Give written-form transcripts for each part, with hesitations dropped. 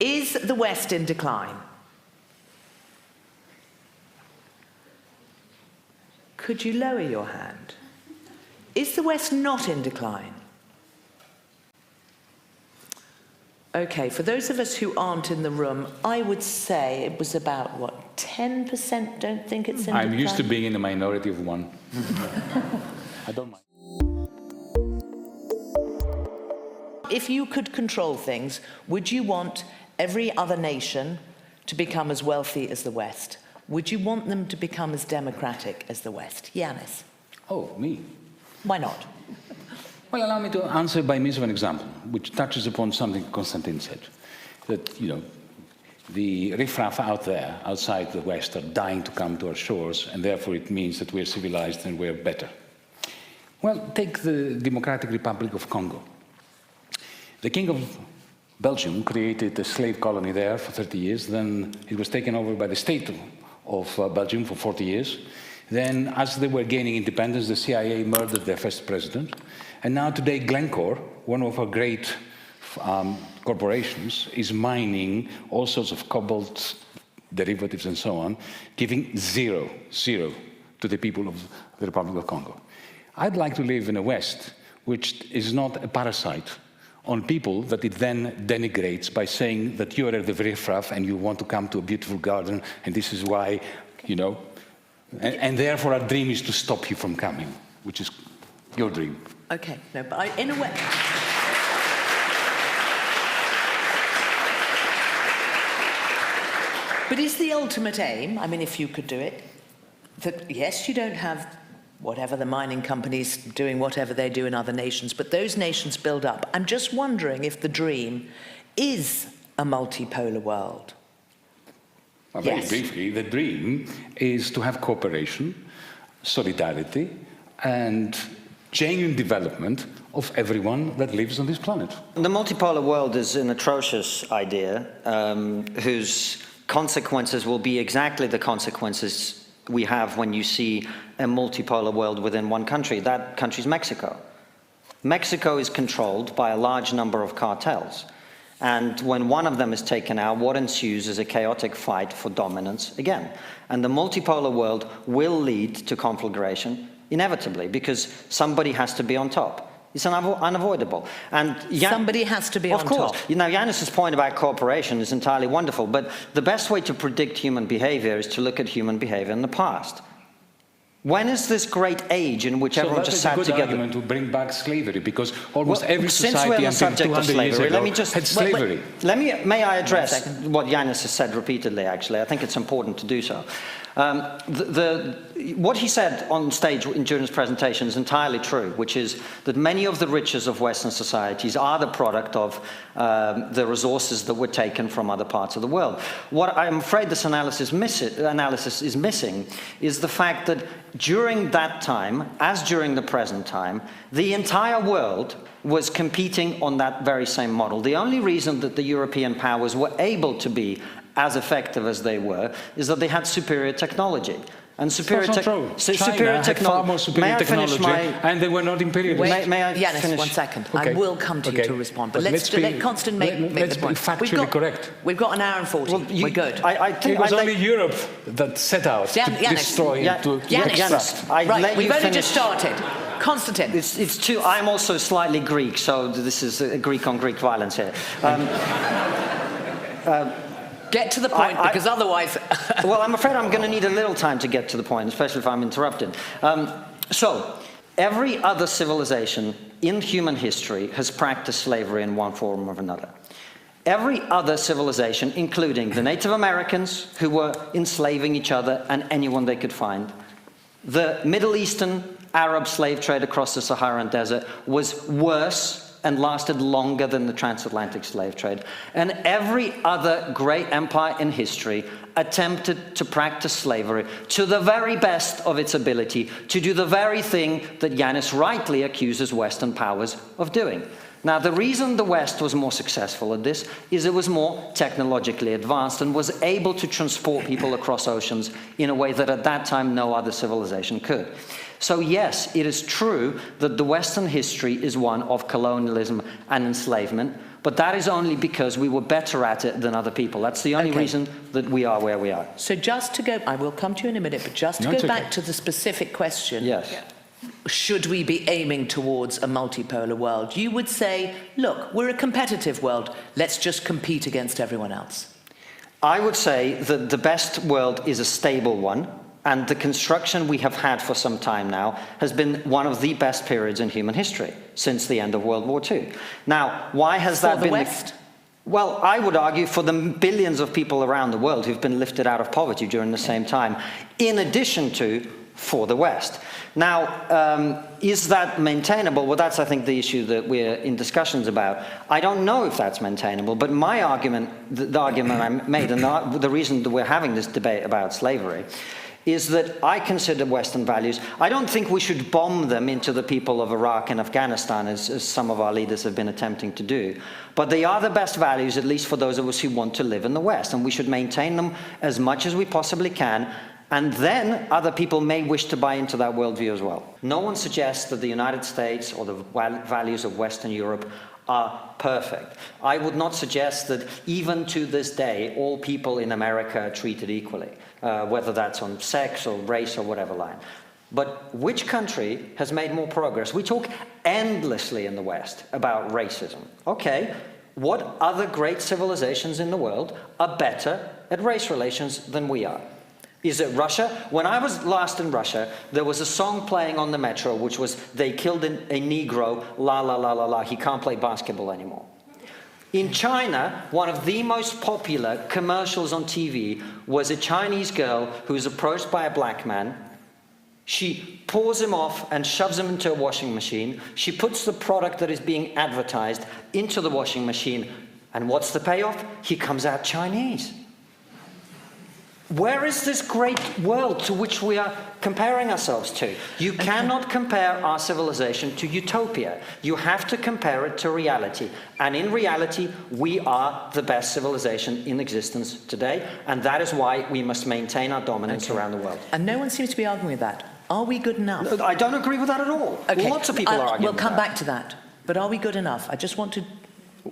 Is the West in decline? Could you lower your hand? Is the West not in decline? Okay, for those of us who aren't in the room, I would say it was about, what, 10% don't think it's in decline? I'm used to being in the minority of one. I don't mind. If you could control things, would you want every other nation to become as wealthy as the West? Would you want them to become as democratic as the West? Yanis? Oh, me? Why not? Well, allow me to answer by means of an example, which touches upon something Konstantin said. That, you know, the riffraff out there, outside the West, are dying to come to our shores, and therefore it means that we're civilized and we're better. Well, take the Democratic Republic of Congo. The King of Belgium created a slave colony there for 30 years, then it was taken over by the state of Belgium for 40 years. Then, as they were gaining independence, the CIA murdered their first president. And now today, Glencore, one of our great corporations, is mining all sorts of cobalt derivatives and so on, giving zero to the people of the Republic of Congo. I'd like to live in a West which is not a parasite on people that it then denigrates by saying that you are the riffraff and you want to come to a beautiful garden and this is why, you know, and therefore our dream is to stop you from coming, which is your dream. Okay, no, but in a way... But is the ultimate aim, I mean, if you could do it, that yes, you don't have whatever the mining companies doing whatever they do in other nations, but those nations build up. I'm just wondering if the dream is a multipolar world. Well, very briefly, the dream is to have cooperation, solidarity, and genuine development of everyone that lives on this planet. The multipolar world is an atrocious idea whose consequences will be exactly the consequences we have when you see a multipolar world within one country. That country is Mexico. Mexico is controlled by a large number of cartels. And when one of them is taken out, what ensues is a chaotic fight for dominance again. And the multipolar world will lead to conflagration, inevitably, because somebody has to be on top. It's unavoidable. And somebody has to be on top. Of course. You know, Yanis's point about cooperation is entirely wonderful, but the best way to predict human behavior is to look at human behavior in the past. When is this great age in which everyone just sat together? So that is a good argument to bring back slavery, because almost every society until 200 years ago had slavery. May I address what Yanis has said repeatedly, actually? I think it's important to do so. What he said on stage during his presentation is entirely true, which is that many of the riches of Western societies are the product of the resources that were taken from other parts of the world. What I'm afraid this analysis is missing is the fact that during that time, as during the present time, the entire world was competing on that very same model. The only reason that the European powers were able to be as effective as they were is that they had superior technology. And superior technology. China had far more superior technology, and they were not imperialists. May I Yanis, finish? 1 second. Okay. I will come to you to respond, but let's let Konstantin make the point. Let's be factually correct. We've got an hour and 40. Well, we're good. I think it was only Europe that set out to destroy and to extract. Right, we've only just started. Konstantin. It's too. I'm also slightly Greek, so this is a Greek-on-Greek violence here. Get to the point, because otherwise... Well, I'm afraid I'm going to need a little time to get to the point, especially if I'm interrupted. So, every other civilization in human history has practiced slavery in one form or another. Every other civilization, including the Native Americans, who were enslaving each other and anyone they could find, the Middle Eastern Arab slave trade across the Saharan desert was worse and lasted longer than the transatlantic slave trade. And every other great empire in history attempted to practice slavery to the very best of its ability, to do the very thing that Yanis rightly accuses Western powers of doing. Now, the reason the West was more successful at this is it was more technologically advanced and was able to transport people across oceans in a way that at that time no other civilization could. So yes, it is true that the Western history is one of colonialism and enslavement, But that is only because we were better at it than other people. That's the only reason that we are where we are. So just to go, I will come to you in a minute, but just to go back to the specific question. Yes. Should we be aiming towards a multipolar world? You would say, look, we're a competitive world. Let's just compete against everyone else. I would say that the best world is a stable one. And the construction we have had for some time now has been one of the best periods in human history since the end of World War II. Now, why has that been? For the West? Well, I would argue for the billions of people around the world who've been lifted out of poverty during the same time, in addition to for the West. Now, is that maintainable? Well, that's, I think, the issue that we're in discussions about. I don't know if that's maintainable, but my argument, the argument I made, and the reason that we're having this debate about slavery, is that I consider Western values, I don't think we should bomb them into the people of Iraq and Afghanistan, as some of our leaders have been attempting to do. But they are the best values, at least for those of us who want to live in the West, and we should maintain them as much as we possibly can, and then other people may wish to buy into that worldview as well. No one suggests that the United States or the values of Western Europe are perfect. I would not suggest that even to this day, all people in America are treated equally, whether that's on sex or race or whatever line. But which country has made more progress? We talk endlessly in the West about racism. Okay, what other great civilizations in the world are better at race relations than we are? Is it Russia? When I was last in Russia, there was a song playing on the metro, which was, "They killed a Negro, la la la la la, he can't play basketball anymore." In China, one of the most popular commercials on TV was a Chinese girl who was approached by a black man. She pulls him off and shoves him into a washing machine. She puts the product that is being advertised into the washing machine. And what's the payoff? He comes out Chinese. Where is this great world to which we are comparing ourselves to? You cannot compare our civilization to utopia. You have to compare it to reality. And in reality, we are the best civilization in existence today. And that is why we must maintain our dominance around the world. And no one seems to be arguing with that. Are we good enough? I don't agree with that at all. Okay. Lots of people are arguing We'll come with that. back to that. But are we good enough? I just want to...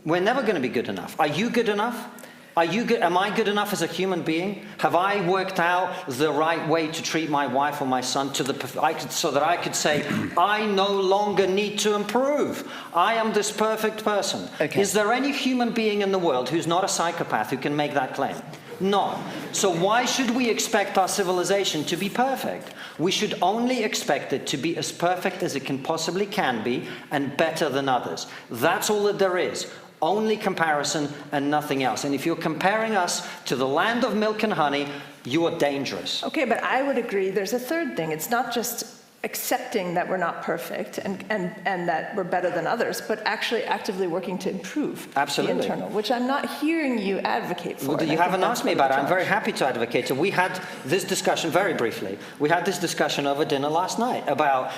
We're never going to be good enough. Are you good enough? Am I good enough as a human being? Have I worked out the right way to treat my wife or my son so that I could say, I no longer need to improve. I am this perfect person. Okay. Is there any human being in the world who's not a psychopath who can make that claim? No. So why should we expect our civilization to be perfect? We should only expect it to be as perfect as it possibly can be and better than others. That's all that there is. Only comparison and nothing else. And if you're comparing us to the land of milk and honey, you are dangerous. Okay, but I would agree there's a third thing. It's not just accepting that we're not perfect and that we're better than others, but actually actively working to improve the internal, which I'm not hearing you advocate for. Well, you haven't asked me about it. I'm very happy to advocate it. We had this discussion, very briefly, we had this discussion over dinner last night about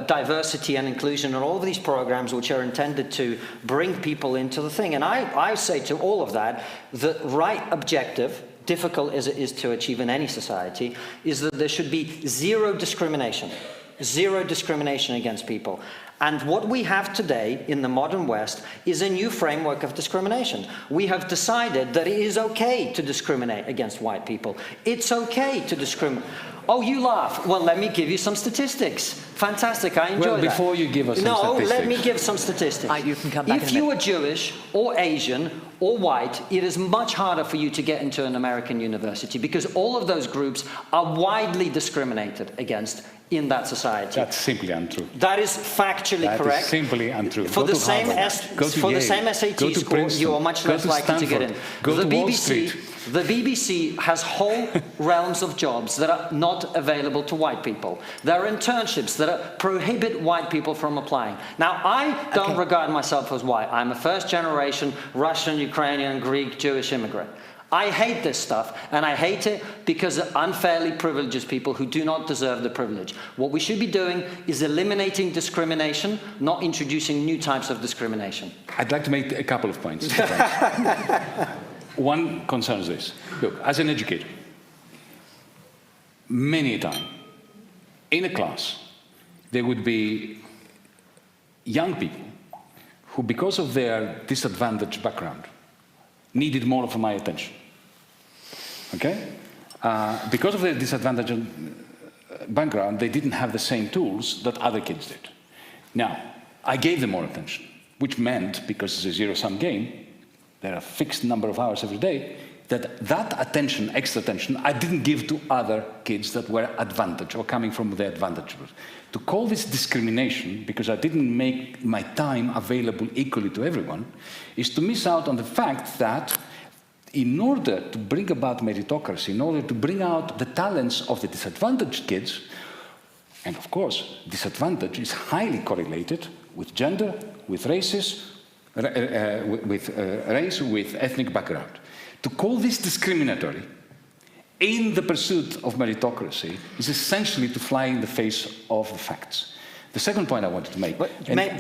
diversity and inclusion and all of these programs which are intended to bring people into the thing. And I say to all of that, the right objective, difficult as it is to achieve in any society, is that there should be zero discrimination. Zero discrimination against people. And what we have today in the modern West is a new framework of discrimination. We have decided that it is okay to discriminate against white people. It's okay to discriminate. Oh, you laugh. Well, let me give you some statistics. Fantastic, I enjoy that. Well, before you give us some statistics. No, let me give some statistics. You can come back if you are Jewish or Asian or white, it is much harder for you to get into an American university because all of those groups are widely discriminated against in that society. That's simply untrue. That is factually correct. That is simply untrue. For the same SAT score, you are much less likely to get in. The BBC has whole realms of jobs that are not available to white people. There are internships that prohibit white people from applying. Now, I don't regard myself as white. I'm a first-generation Russian, Ukrainian, Greek, Jewish immigrant. I hate this stuff, and I hate it because it unfairly privileges people who do not deserve the privilege. What we should be doing is eliminating discrimination, not introducing new types of discrimination. I'd like to make a couple of points. One concerns this. Look, as an educator, many a time, in a class, there would be young people who, because of their disadvantaged background, needed more of my attention. Okay? Because of their disadvantaged background, they didn't have the same tools that other kids did. Now, I gave them more attention, which meant, because it's a zero-sum game, there are a fixed number of hours every day, that attention, extra attention, I didn't give to other kids that were advantaged or coming from the advantage. To call this discrimination, because I didn't make my time available equally to everyone, is to miss out on the fact that in order to bring about meritocracy, in order to bring out the talents of the disadvantaged kids, and of course, disadvantage is highly correlated with gender, with races, with race, with ethnic background. To call this discriminatory in the pursuit of meritocracy is essentially to fly in the face of the facts. The second point I wanted to make...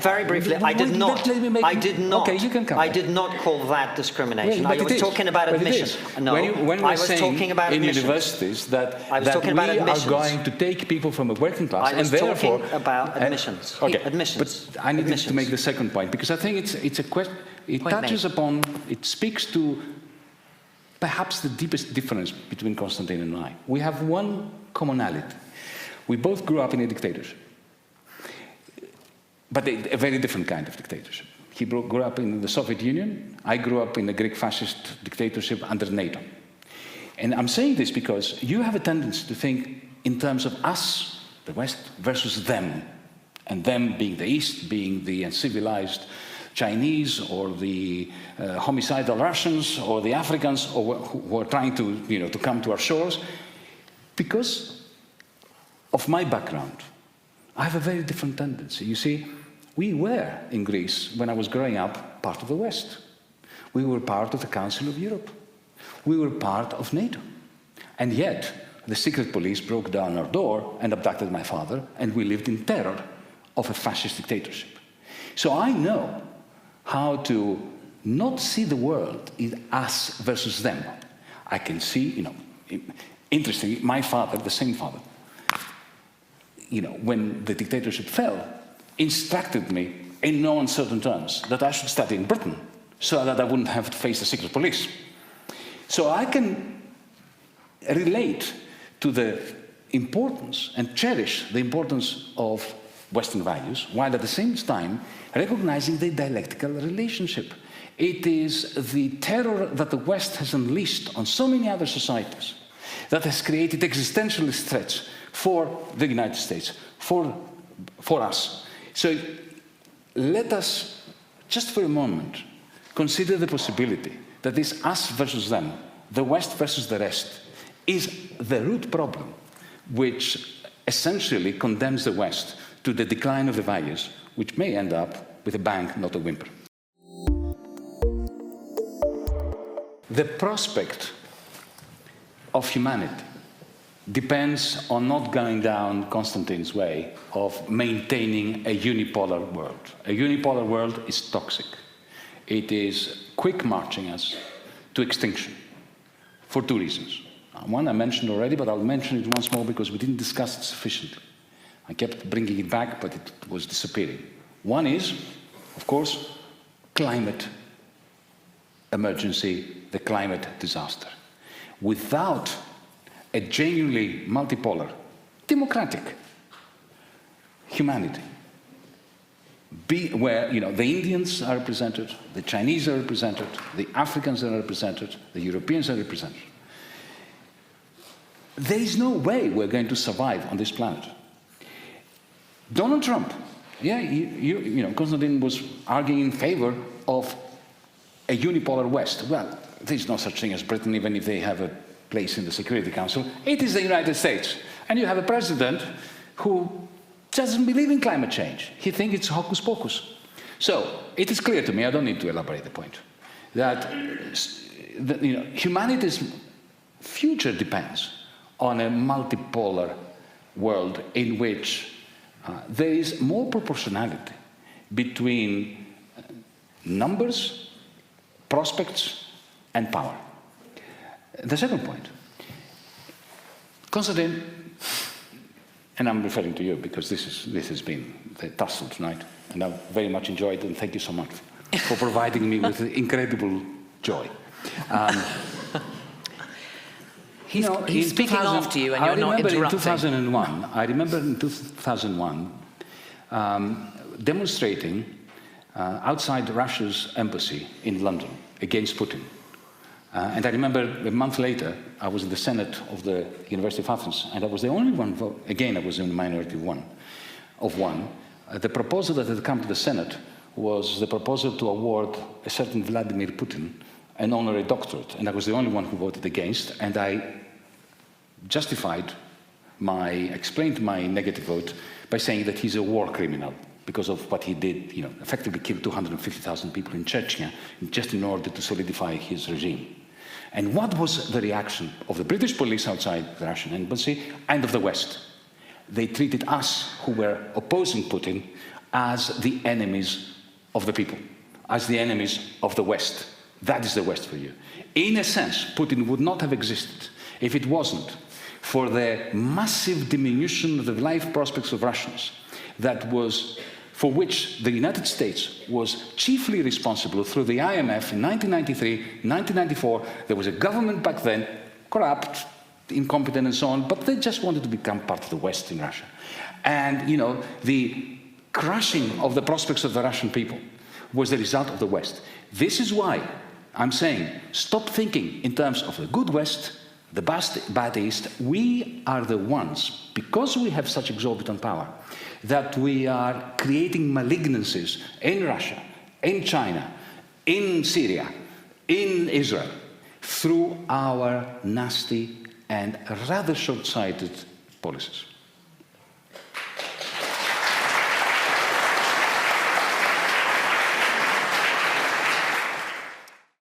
very briefly, I did not. Okay, you can come. I did not call that discrimination. Well, I was talking about admission. No, when I was talking about in universities that we are going to take people from a working class, and therefore... I was talking about admissions. Okay, admissions. But I needed to make the second point, because I think it's a question... It touches upon... It speaks to perhaps the deepest difference between Konstantin and I. We have one commonality. We both grew up in a dictatorship. But a very different kind of dictatorship. He grew up in the Soviet Union. I grew up in a Greek fascist dictatorship under NATO. And I'm saying this because you have a tendency to think in terms of us, the West, versus them. And them being the East, being the uncivilized Chinese, or the homicidal Russians, or the Africans, or who are trying to, to come to our shores. Because of my background, I have a very different tendency. You see, we were, in Greece, when I was growing up, part of the West. We were part of the Council of Europe. We were part of NATO. And yet, the secret police broke down our door and abducted my father, and we lived in terror of a fascist dictatorship. So I know how to not see the world in us versus them. I can see, interestingly, my father, the same father, when the dictatorship fell, instructed me in no uncertain terms that I should study in Britain so that I wouldn't have to face the secret police. So I can relate to the importance and cherish the importance of Western values, while at the same time recognizing the dialectical relationship. It is the terror that the West has unleashed on so many other societies that has created existentialist threats for the United States, for us. So let us, just for a moment, consider the possibility that this us versus them, the West versus the rest, is the root problem which essentially condemns the West to the decline of the values, which may end up with a bang, not a whimper. The prospect of humanity depends on not going down Konstantin's way of maintaining a unipolar world. A unipolar world is toxic. It is quick marching us to extinction for two reasons. One I mentioned already, but I'll mention it once more because we didn't discuss it sufficiently. I kept bringing it back, but it was disappearing. One is, of course, climate emergency, the climate disaster. Without a genuinely multipolar, democratic humanity, where the Indians are represented, the Chinese are represented, the Africans are represented, the Europeans are represented, there is no way we're going to survive on this planet. Donald Trump, Konstantin was arguing in favor of a unipolar West. Well, there's no such thing as Britain, even if they have a place in the Security Council. It is the United States. And you have a president who doesn't believe in climate change. He thinks it's hocus pocus. So it is clear to me, I don't need to elaborate the point, that humanity's future depends on a multipolar world in which there is more proportionality between numbers, prospects, and power. The second point, Konstantin And I'm referring to you because this has been the tussle tonight, and I've very much enjoyed it, and thank you so much for providing me with incredible joy. He's speaking after you, and you're not interrupting. I remember in 2001 demonstrating outside Russia's embassy in London against Putin. And I remember a month later, I was in the Senate of the University of Athens, and I was the only one, again, I was in the minority of one. The proposal that had come to the Senate was the proposal to award a certain Vladimir Putin an honorary doctorate, and I was the only one who voted against, and I explained my negative vote by saying that he's a war criminal because of what he did, effectively killed 250,000 people in Chechnya just in order to solidify his regime. And what was the reaction of the British police outside the Russian embassy and of the West? They treated us, who were opposing Putin, as the enemies of the people, as the enemies of the West. That is the West for you. In a sense, Putin would not have existed if it wasn't for the massive diminution of the life prospects of Russians for which the United States was chiefly responsible through the IMF in 1993, 1994. There was a government back then, corrupt, incompetent and so on, but they just wanted to become part of the West in Russia. And, the crushing of the prospects of the Russian people was the result of the West. This is why I'm saying, stop thinking in terms of the good West, the bad East. We are the ones, because we have such exorbitant power, that we are creating malignancies in Russia, in China, in Syria, in Israel, through our nasty and rather short-sighted policies.